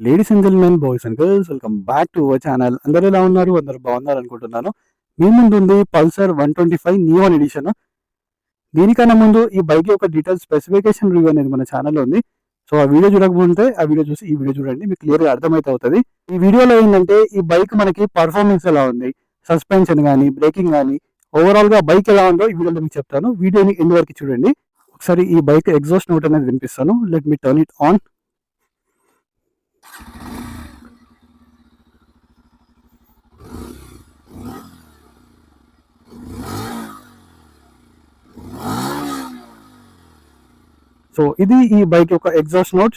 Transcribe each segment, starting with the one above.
Ladies and gentlemen, boys and girls, welcome back to our channel. అందరూ ఎలా ఉన్నారు? అందరూ బాగున్నారు అనుకుంటున్నాను. మీ ముందు ఉంది పల్సర్ 125 నియాన్ ఎడిషన్. దీనికన్నా ముందు ఈ బైక్ యొక్క డీటెయిల్స్ స్పెసిఫికేషన్ రివ్యూ అనేది మన ఛానల్లో ఉంది. సో ఆ వీడియో చూడకపోతే ఆ వీడియో చూసి ఈ వీడియో చూడండి, మీకు క్లియర్గా అర్థమైతే అవుతుంది. ఈ వీడియోలో ఏంటంటే ఈ బైక్ మనకి పర్ఫార్మెన్స్ ఎలా ఉంది, సస్పెన్షన్ కానీ, బ్రేకింగ్ కానీ, ఓవరాల్ గా బైక్ ఎలా ఉందో ఈ వీడియోలో మీకు చెప్తాను. వీడియోని ఎండ్ వరకు చూడండి. ఒకసారి ఈ బైక్ ఎగ్జాస్ట్ నోట్ అనేది వినిపిస్తాను. Let me turn it on. So ఇది ఈ బైక్ యొక్క exhaust note.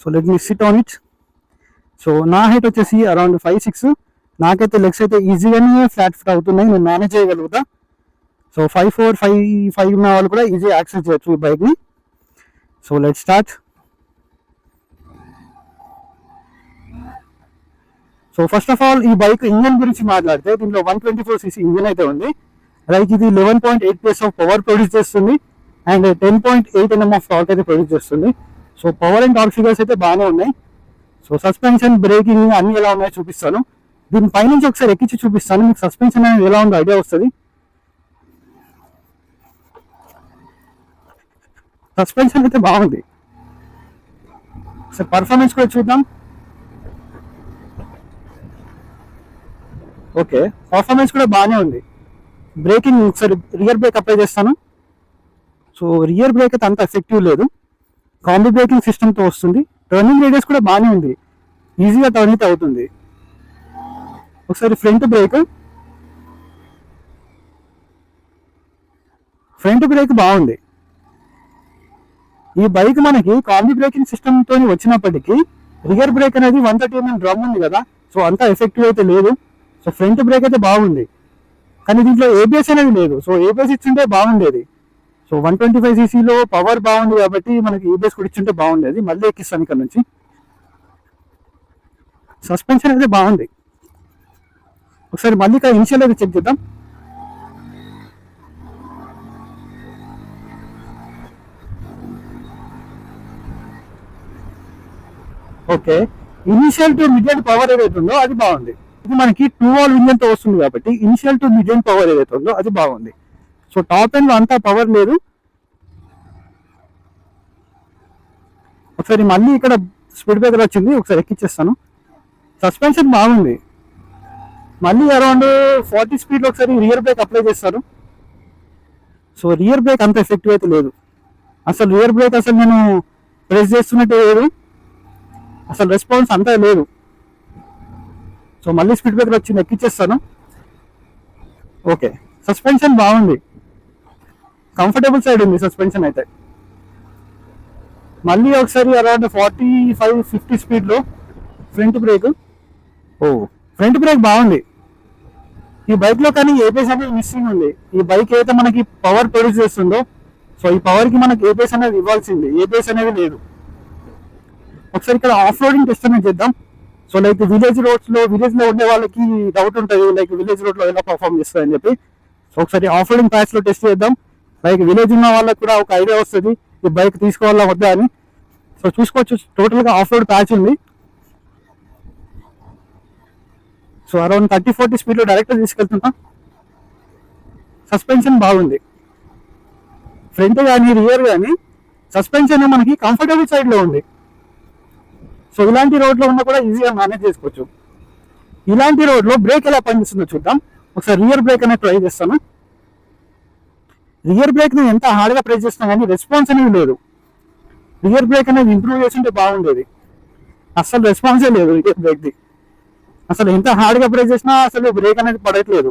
So let me SIT on it. So నా హైట్ వచ్చేసి అరౌండ్ 5'6". నాకైతే లెగ్స్ అయితే ఈజీగానే ఫ్లాట్ ఫిట్ అవుతున్నాయి, నేను మేనేజ్ చేయగలుగుతా. సో 5'4", 5'5" ఉన్న వాళ్ళు కూడా ఈజీ యాక్సెస్ చేయొచ్చు ఈ బైక్ని. So let start. So first of all ఈ బైక్ ఇంజన్ గురించి మాట్లాడితే దీంట్లో 124cc ఇంజన్ అయితే ఉంది. లైక్ ఇది 11.8 PS ఆఫ్ పవర్ ప్రొడ్యూస్ చేస్తుంది అండ్ 10.8 Nm ఆఫ్ టార్క్ అయితే ప్రొడ్యూస్ చేస్తుంది. So power and torque figures అయితే బాగానే ఉన్నాయి. సో సస్పెన్షన్, బ్రేకింగ్ అన్ని ఎలా ఉన్నాయో చూపిస్తాను. దీని పైనుంచి ఒకసారి ఎక్కించి చూపిస్తాను, మీకు సస్పెన్షన్ అనేది ఎలా ఉందో ఐడియా వస్తుంది. సస్పెన్షన్ అయితే బాగుంది. ఒకసారి పర్ఫార్మెన్స్ కూడా చూద్దాం. ఓకే, పర్ఫార్మెన్స్ కూడా బాగానే ఉంది. బ్రేకింగ్ ఒకసారి రియర్ బ్రేక్ అప్లై చేస్తాను. సో రియర్ బ్రేక్ అయితే అంత ఎఫెక్టివ్ లేదు, కాంబీ బ్రేకింగ్ సిస్టమ్తో వస్తుంది. టర్నింగ్ రేడియస్ కూడా బాగానే ఉంది, ఈజీగా టర్న్ అయితే అవుతుంది. ఒకసారి ఫ్రంట్ బ్రేక్ బాగుంది. ఈ బైక్ మనకి కాంబీ బ్రేకింగ్ సిస్టమ్తో వచ్చినప్పటికీ రియర్ బ్రేక్ అనేది 130 mm డ్రమ్ ఉంది కదా, సో అంత ఎఫెక్టివ్ అయితే లేదు. సో ఫ్రంట్ బ్రేక్ అయితే బాగుంది, కానీ దీంట్లో ఏబిఎస్ అనేది లేదు. సో ఏబిఎస్ ఇచ్చింటే బాగుండేది. సో 125cc పవర్ బాగుంది కాబట్టి మనకి ఏబిఎస్ కూడా ఇచ్చింటే బాగుండేది. మళ్ళీ ఎక్కిస్తాను ఇక్కడ నుంచి. సస్పెన్షన్ అయితే బాగుంది. ఒకసారి మళ్ళీ ఇక్కడ ఇనిషియల్ అయితే చెక్ చేద్దాం. Okay, initial to mid end power ఏదైతే ఉందో అది బాగుంది. ఇది మనకి 2 వాల్వ్ ఇంజన్ తో వస్తుంది కాబట్టి initial to mid end power ఏదైతే ఉందో అది బాగుంది. సో టాప్ ఎండ్ లో అంతా పవర్ లేదు. ఒకసారి మళ్ళీ ఇక్కడ స్పీడ్ బ్రేకర్ వచ్చింది, ఒకసారి ఎక్కిచ్చేస్తాను. సస్పెన్షన్ బాగుంది. మళ్ళీ అరౌండ్ 40 స్పీడ్లో ఒకసారి రియర్ బ్రేక్ అప్లై చేస్తారు. సో రియర్ బ్రేక్ అంత ఎఫెక్టివ్ అయితే లేదు. అసలు రియర్ బ్రేక్ అసలు నేను ప్రెస్ చేస్తున్నట్టు లేదు, అసలు రెస్పాన్స్ అంతా లేదు. సో మళ్ళీ స్పీడ్ బ్రేకర్ వచ్చింది, ఎక్కిచ్చేస్తాను. ఓకే, సస్పెన్షన్ బాగుంది, కంఫర్టబుల్ సైడ్ ఉంది సస్పెన్షన్ అయితే. మళ్ళీ ఒకసారి అరౌండ్ 45-50 స్పీడ్లో ఫ్రంట్ బ్రేక్. ఫ్రంట్ బ్రేక్ బాగుంది ఈ బైక్లో, కానీ ఏబిఎస్ అనేది మిస్సింగ్ ఉంది. ఈ బైక్ అయితే మనకి పవర్ ప్రొడ్యూస్ చేస్తుందో, సో ఈ పవర్కి మనకి ఏబిఎస్ అనేది ఇవ్వాల్సింది, ఏబిఎస్ అనేది లేదు. ఒకసారి ఇక్కడ ఆఫ్ రోడింగ్ టెస్ట్ అనేది చేద్దాం. సో లైక్ విలేజ్లో ఉండే వాళ్ళకి డౌట్ ఉంటుంది, లైక్ విలేజ్ రోడ్లో ఎలా పర్ఫామ్ చేస్తారని చెప్పి. సో ఒకసారి ఆఫ్ రోడింగ్ ప్యాచ్లో టెస్ట్ చేద్దాం. లైక్ విలేజ్ ఉన్న వాళ్ళకి కూడా ఒక ఐడియా వస్తుంది ఈ బైక్ తీసుకోవాలా వద్దా అని. సో చూసుకోవచ్చు, టోటల్గా ఆఫ్ రోడ్ ప్యాచ్ ఉంది. సో అరౌండ్ 30-40 స్పీడ్లో డైరెక్ట్గా తీసుకెళ్తున్నా. సస్పెన్షన్ బాగుంది, ఫ్రంట్ కానీ రియర్ కానీ సస్పెన్షన్ మనకి కంఫర్టబుల్ సైడ్లో ఉంది. సో ఇలాంటి రోడ్లో ఉన్నా కూడా ఈజీగా మేనేజ్ చేసుకోవచ్చు. ఇలాంటి రోడ్లో బ్రేక్ ఎలా పనిచేస్తుందో చూద్దాం. ఒకసారి రియర్ బ్రేక్ అనేది ట్రై చేస్తాను. రియర్ బ్రేక్ నేను ఎంత హార్డ్గా ప్రెస్ చేస్తున్నా కానీ రెస్పాన్స్ అనేది లేదు. రియర్ బ్రేక్ అనేది ఇంప్రూవ్ చేస్తుంటే బాగుండేది, అసలు రెస్పాన్సే లేదు రియర్ బ్రేక్ది. అసలు ఎంత హార్డ్గా ప్రెస్ చేసినా అసలు బ్రేక్ అనేది పడట్లేదు.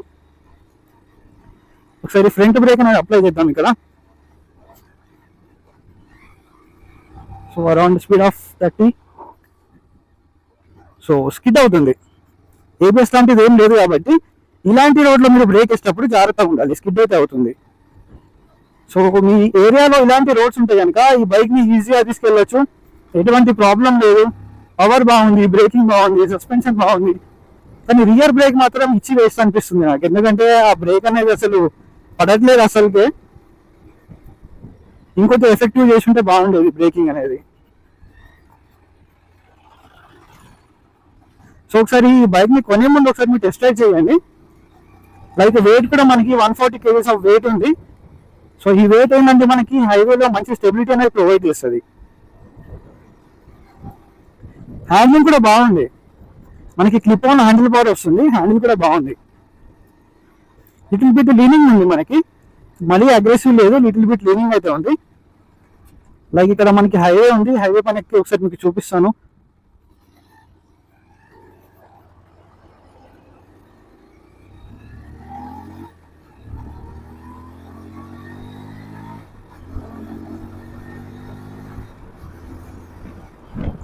ఒకసారి ఫ్రంట్ బ్రేక్ అనేది అప్లై చేద్దాం ఇక్కడ. So around speed of 30. So skid అవుతుంది, ఏబిఎస్ లాంటిది ఏం లేదు కాబట్టి ఇలాంటి రోడ్లో మీరు బ్రేక్ వేసేటప్పుడు జాగ్రత్తగా ఉండాలి, స్కిడ్ అయితే అవుతుంది. సో మీ ఏరియాలో ఇలాంటి రోడ్స్ ఉంటాయి కనుక ఈ బైక్ని ఈజీగా తీసుకెళ్ళచ్చు, ఎటువంటి ప్రాబ్లం లేదు. పవర్ బాగుంది, బ్రేకింగ్ బాగుంది, సస్పెన్షన్ బాగుంది. కానీ రియర్ బ్రేక్ మాత్రం ఇచ్చి వేస్ట్ అనిపిస్తుంది నాకు, ఎందుకంటే ఆ బ్రేక్ అనేది అసలు పడట్లేదు అసలుకే. ఇంకొంచెం ఎఫెక్టివ్ చేసి ఉంటే బాగుండేది బ్రేకింగ్ అనేది. సో ఒకసారి ఈ బైక్ ని కొనే ముందు ఒకసారి మీరు టెస్ట్ డ్రైవ్ చేయండి. లైక్ వెయిట్ కూడా మనకి 140 kgs ఆఫ్ వెయిట్ ఉంది. సో ఈ వెయిట్ ఏంటంటే మనకి హైవేలో మంచి స్టెబిలిటీ అనేది ప్రొవైడ్ చేస్తుంది. హ్యాండిల్ కూడా బాగుంది, మనకి క్లిప్ ఆన్ హ్యాండిల్ బార్ వస్తుంది. హ్యాండిల్ కూడా బాగుంది, లిటిల్ బిట్ లీనింగ్ ఉంది మనకి, మళ్ళీ అగ్రెసివ్ లేదు, లిటిల్ బిట్ లీనింగ్ అయితే ఉంది. లైక్ ఇక్కడ మనకి హైవే ఉంది, హైవే పైన ఎక్కి ఒకసారి మీకు చూపిస్తాను.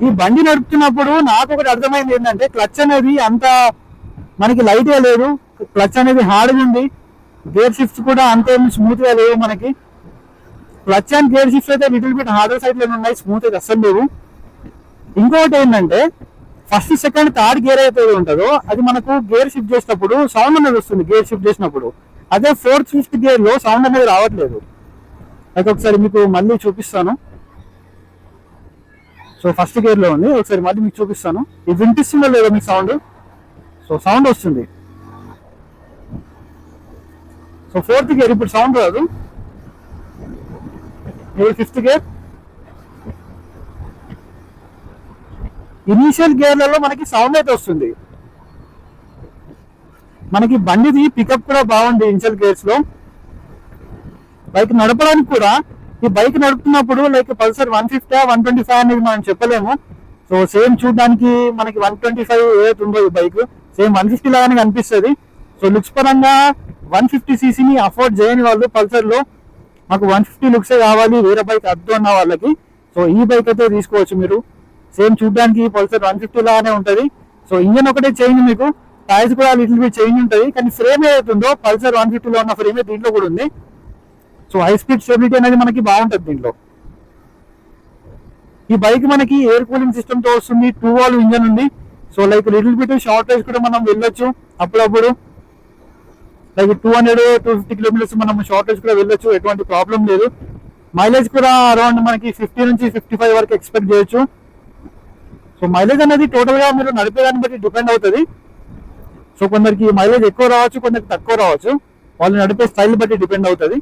ఈ బండి నడుపుతున్నప్పుడు నాకు ఒకటి అర్థమైంది ఏంటంటే క్లచ్ అనేది అంత మనకి లైట్ గా లేదు, క్లచ్ అనేది హార్డ్గా ఉంది. గేర్ షిఫ్ట్స్ కూడా అంతే స్మూత్ గా లేవు మనకి. క్లచ్ అండ్ గేర్ షిఫ్ట్స్ అయితే లిటిల్ బిట్ హార్డర్ సైడ్ లో ఉన్నాయి, స్మూత్ అయితే అస్సలు లేవు. ఇంకొకటి ఏంటంటే ఫస్ట్ సెకండ్ థర్డ్ గేర్ అయితే ఉంటుందో అది మనకు గేర్ షిఫ్ట్ చేసినప్పుడు సౌండ్ అనేది వస్తుంది. గేర్ షిఫ్ట్ చేసినప్పుడు అదే ఫోర్త్ ఫిఫ్త్ గేర్ లో సౌండ్ అనేది రావట్లేదు. అయితే ఒకసారి మీకు మళ్ళీ చూపిస్తాను. సో ఫస్ట్ గేర్ లో ఉంది, ఒకసారి మళ్ళీ మీకు చూపిస్తాను. ఇది వినిపిస్తుందో లేదో మీకు సౌండ్. సో సౌండ్ వస్తుంది. సో ఫోర్త్ గేర్ ఇప్పుడు సౌండ్ రాదు, ఇప్పుడు ఫిఫ్త్ గేర్. ఇనీషియల్ గేర్లలో మనకి సౌండ్ అయితే వస్తుంది. మనకి బండిది పికప్ కూడా బాగుంది ఇనిషియల్ గేర్స్ లో. బైక్ నడపడానికి కూడా ఈ బైక్ నడుపుతున్నప్పుడు లైక్ పల్సర్ 150 125 అనేది మనం చెప్పలేము. సో సేమ్ చూడడానికి మనకి 125 ఏదైతే ఉందో ఈ బైక్ సేమ్ 150 లాగానే కనిపిస్తుంది. సో లుక్స్ పరంగా 150 cc అఫోర్డ్ చేయని వాళ్ళు పల్సర్ లో మాకు 150 లుక్సే కావాలి, వేరే బైక్ అద్దు అన్న వాళ్ళకి సో ఈ బైక్ అయితే తీసుకోవచ్చు మీరు. సేమ్ చూడడానికి పల్సర్ 150 లాగానే ఉంటుంది. సో ఇంజన్ ఒకటే చేంజ్, మీకు టైర్స్ కూడా లిటిల్ బిట్ చేంజ్ ఉంటుంది. కానీ ఫ్రేమ్ ఏదైతుందో పల్సర్ 150 లో ఉన్న ఫ్రేమే దీంట్లో కూడా ఉంది. సో హై స్పీడ్ స్టెబిలిటీ అనేది మనకి బాగుంటుంది దీంట్లో. ఈ బైక్ మనకి ఎయిర్ కూలింగ్ సిస్టమ్ తో వస్తుంది, 2 వాల్వ్ ఇంజన్ ఉంది. So like little bit short range కూడా మనం వెళ్ళొచ్చు అప్పుడప్పుడు. లైక్ 200-250 కిలోమీటర్స్ మనం షార్ట్ రేంజ్ కూడా వెళ్ళొచ్చు, ఎటువంటి ప్రాబ్లం లేదు. మైలేజ్ కూడా అరౌండ్ మనకి 50 నుంచి 55 వరకు ఎక్స్పెక్ట్ చేయొచ్చు. సో మైలేజ్ అనేది టోటల్ గా మీరు నడిపేదాన్ని బట్టి డిపెండ్ అవుతుంది. సో కొందరికి మైలేజ్ ఎక్కువ రావచ్చు, కొందరికి తక్కువ రావచ్చు, వాళ్ళు నడిపే స్టైల్ బట్టి డిపెండ్ అవుతుంది.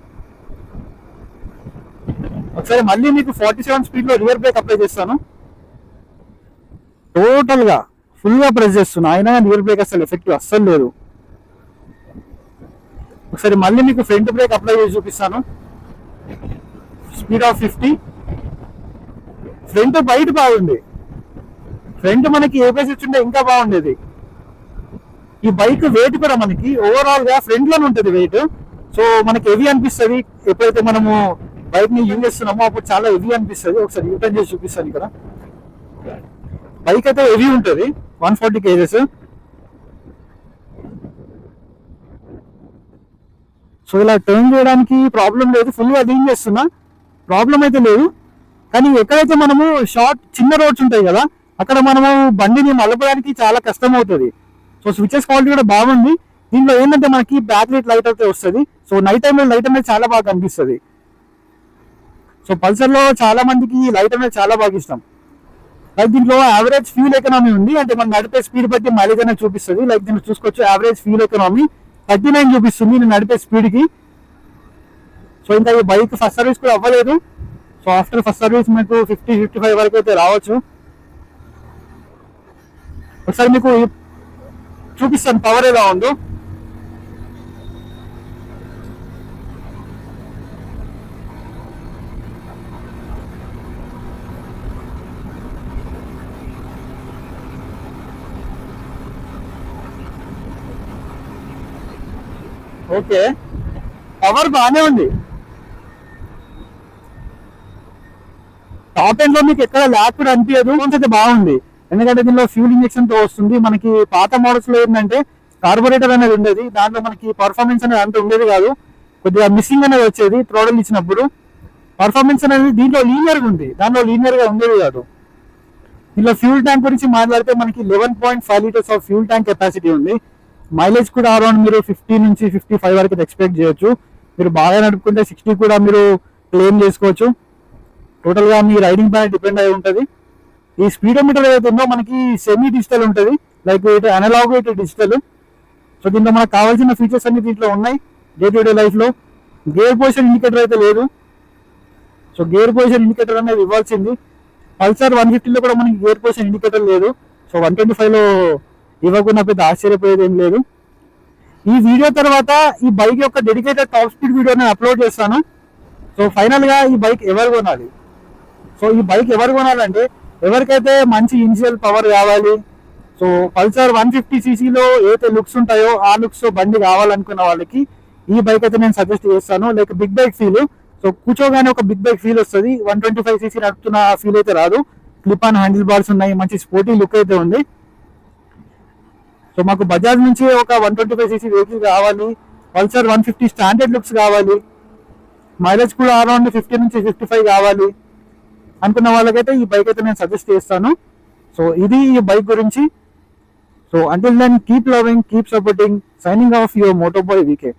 ఒకసారి మళ్ళీ మీకు 47 స్పీడ్ లో రియర్ బ్రేక్ అప్లై చేస్తాను. టోటల్ గా ఫుల్ గా ప్రెస్ చేస్తున్నా, అయినా రియర్ బ్రేక్ అసలు ఎఫెక్టివ్ అస్సలు లేదు. ఒకసారి మళ్ళీ మీకు ఫ్రంట్ బ్రేక్ అప్లై చేసి చూపిస్తాను. Speed of 50. ఫ్రంట్ బయట బాగుంది, ఫ్రంట్ మనకి ఏపీఎస్ వచ్చింటే ఇంకా బాగుండేది. ఈ బైక్ వెయిట్ కూడా మనకి ఓవరాల్ గా ఫ్రంట్ లోనే ఉంటుంది వెయిట్. సో మనకి హెవీ అనిపిస్తుంది ఎప్పుడైతే మనము బైక్ ని యూజ్ చేస్తున్నామో అప్పుడు చాలా హెవీ అనిపిస్తుంది. ఒకసారి యూటర్న్ చేసి చూపిస్తాను. ఇక్కడ బైక్ అయితే హెవీ ఉంటుంది, 140 kgs. సో ఇలా టర్న్ చేయడానికి ప్రాబ్లం లేదు, ఫుల్ గా లీన్ చేస్తున్నా, ప్రాబ్లం అయితే లేదు. కానీ ఎక్కడైతే మనము చిన్న రోడ్స్ ఉంటాయి కదా అక్కడ మనము బండిని మలపడానికి చాలా కష్టం అవుతుంది. సో స్విచెస్ క్వాలిటీ కూడా బాగుంది. దీంట్లో ఏంటంటే మనకి బ్యాక్ లైట్ అయితే వస్తుంది. సో నైట్ టైంలో లైట్ అనేది చాలా బాగా కనిపిస్తుంది. సో పల్సర్ లో చాలా మందికి లైట్ అనేది చాలా బాగా ఇష్టం. లైక్ దీంట్లో యావరేజ్ ఫ్యూల్ ఎకనామీ ఉంది, అంటే మనం నడిపే స్పీడ్ బట్టి మైలేజ్ అనేది చూపిస్తుంది. లైక్ దీన్ని చూసుకోవచ్చు, యావరేజ్ ఫ్యూల్ ఎకనామీ 39 చూపిస్తుంది నేను నడిపే స్పీడ్ కి. సో ఇంకా ఈ బైక్ ఫస్ట్ సర్వీస్ కూడా అవ్వలేదు. సో ఆఫ్టర్ ఫస్ట్ సర్వీస్ మీకు 50-55 వరకు అయితే రావచ్చు. ఒకసారి మీకు చూపిస్తాను పవర్ ఎలా ఉందో. ఓకే, పవర్ బాగానే ఉంది. టాప్ ఎండ్ లో మీకు ఎక్కడ ల్యాక్ కూడా అనిపించదు, అయితే బాగుంది. ఎందుకంటే దీనిలో ఫ్యూల్ ఇంజెక్షన్ తో వస్తుంది. మనకి పాత మోడల్స్ లో ఏంటంటే కార్బొరేటర్ అనేది ఉండేది, దాంట్లో మనకి పర్ఫార్మెన్స్ అనేది అంత ఉండేది కాదు, కొద్దిగా మిస్సింగ్ అనేది వచ్చేది థ్రోటల్ ఇచ్చినప్పుడు. పర్ఫార్మెన్స్ అనేది దీంట్లో లీనియర్ గా ఉంది, దాంట్లో లీనియర్ గా ఉండేది కాదు. దీనిలో ఫ్యూల్ ట్యాంక్ గురించి మాట్లాడితే మనకి 11.5 litres of fuel tank capacity ఉంది. మైలేజ్ కూడా అరౌండ్ మీరు 50 నుంచి 55 వరకు ఎక్స్పెక్ట్ చేయొచ్చు. మీరు బాగా నడుపుకుంటే 60 కూడా మీరు క్లెయిమ్ చేసుకోవచ్చు. టోటల్గా మీ రైడింగ్ పైన డిపెండ్ అయి ఉంటుంది. ఈ స్పీడోమీటర్ ఏదైతే ఉందో మనకి సెమీ డిజిటల్ ఉంటుంది, లైక్ ఇటు అనలాగ్ ఇటు డిజిటల్. సో దీంట్లో మనకు కావాల్సిన ఫీచర్స్ అన్ని దీంట్లో ఉన్నాయి డే టు డే లైఫ్లో. గేర్ పొజిషన్ ఇండికేటర్ అయితే లేదు, సో గేర్ పొజిషన్ ఇండికేటర్ అనేది ఇవ్వాల్సింది. పల్సర్ 150లో కూడా మనకి గేర్ పొజిషన్ ఇండికేటర్ లేదు. సో 125లో ఇవ్వకుండా పెద్ద ఆశ్చర్యపోయేది ఏం లేదు. ఈ వీడియో తర్వాత ఈ బైక్ యొక్క డెడికేటెడ్ టాప్ స్పీడ్ వీడియో నేను అప్లోడ్ చేస్తాను. సో ఫైనల్గా ఈ బైక్ ఎవరు కొనాలి? సో ఈ బైక్ ఎవరు కొనాలంటే ఎవరికైతే మంచి ఇనిషియల్ పవర్ కావాలి, సో పల్సర్ 150cc ఏదైతే లుక్స్ ఉంటాయో ఆ లుక్స్ బండి కావాలనుకున్న వాళ్ళకి ఈ బైక్ అయితే నేను సజెస్ట్ చేస్తాను. Like big bike feel, so కూర్చోగానే ఒక బిగ్ బైక్ ఫీల్ వస్తుంది. 125cc నడుపుతున్న ఫీల్ అయితే రాదు. క్లిప్ ఆన్ హ్యాండిల్ బార్స్ ఉన్నాయి, మంచి స్పోర్టీ లుక్ అయితే ఉంది. సో మాకు బజాజ్ నుంచి ఒక 125cc వెహికల్ కావాలి, పల్సర్ 150 స్టాండర్డ్ లుక్స్ కావాలి, మైలేజ్ కూడా అరౌండ్ 50 నుంచి 55 కావాలి అనుకున్న వాళ్ళకైతే ఈ బైక్ అయితే నేను సజెస్ట్ చేస్తాను. సో ఇది ఈ బైక్ గురించి. So until then keep loving, keep supporting. Signing off your Motoboy VK.